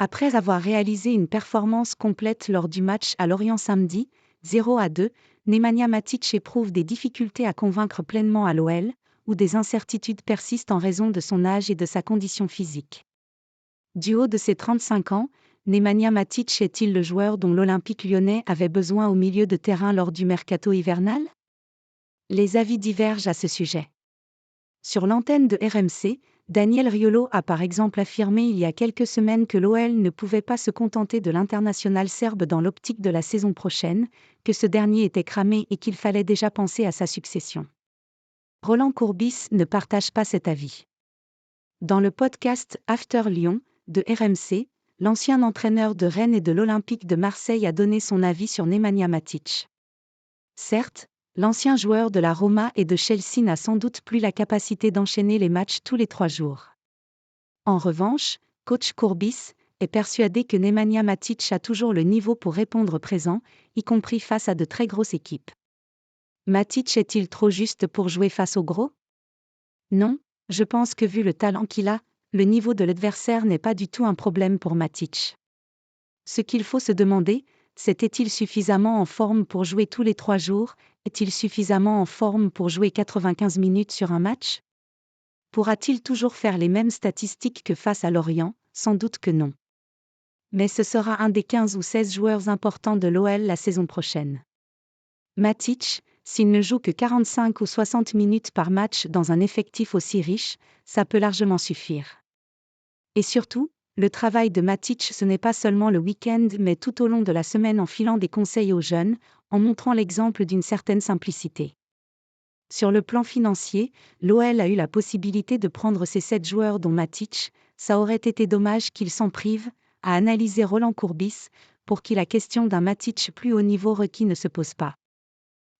Après avoir réalisé une performance complète lors du match à Lorient samedi, 0-2, Nemanja Matic éprouve des difficultés à convaincre pleinement à l'OL, où des incertitudes persistent en raison de son âge et de sa condition physique. Du haut de ses 35 ans, Nemanja Matic est-il le joueur dont l'Olympique lyonnais avait besoin au milieu de terrain lors du mercato hivernal ? Les avis divergent à ce sujet. Sur l'antenne de RMC, Daniel Riolo a par exemple affirmé il y a quelques semaines que l'OL ne pouvait pas se contenter de l'international serbe dans l'optique de la saison prochaine, que ce dernier était cramé et qu'il fallait déjà penser à sa succession. Roland Courbis ne partage pas cet avis. Dans le podcast After Lyon de RMC, l'ancien entraîneur de Rennes et de l'Olympique de Marseille a donné son avis sur Nemanja Matic. Certes, l'ancien joueur de la Roma et de Chelsea n'a sans doute plus la capacité d'enchaîner les matchs tous les 3 jours. En revanche, coach Courbis est persuadé que Nemanja Matic a toujours le niveau pour répondre présent, y compris face à de très grosses équipes. Matic est-il trop juste pour jouer face aux gros ? Non, je pense que vu le talent qu'il a, le niveau de l'adversaire n'est pas du tout un problème pour Matic. Ce qu'il faut se demander, c'est est-il suffisamment en forme pour jouer tous les 3 jours ? Est-il suffisamment en forme pour jouer 95 minutes sur un match ? Pourra-t-il toujours faire les mêmes statistiques que face à Lorient ? Sans doute que non. Mais ce sera un des 15 ou 16 joueurs importants de l'OL la saison prochaine. Matic, s'il ne joue que 45 ou 60 minutes par match dans un effectif aussi riche, ça peut largement suffire. Et surtout, le travail de Matic ce n'est pas seulement le week-end mais tout au long de la semaine en filant des conseils aux jeunes, en montrant l'exemple d'une certaine simplicité. Sur le plan financier, l'OL a eu la possibilité de prendre ces 7 joueurs dont Matic, ça aurait été dommage qu'il s'en prive, a analysé Roland Courbis, pour qui la question d'un Matic plus haut niveau requis ne se pose pas.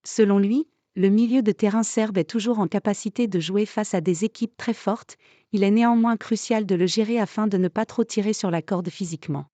Selon lui, le milieu de terrain serbe est toujours en capacité de jouer face à des équipes très fortes, il est néanmoins crucial de le gérer afin de ne pas trop tirer sur la corde physiquement.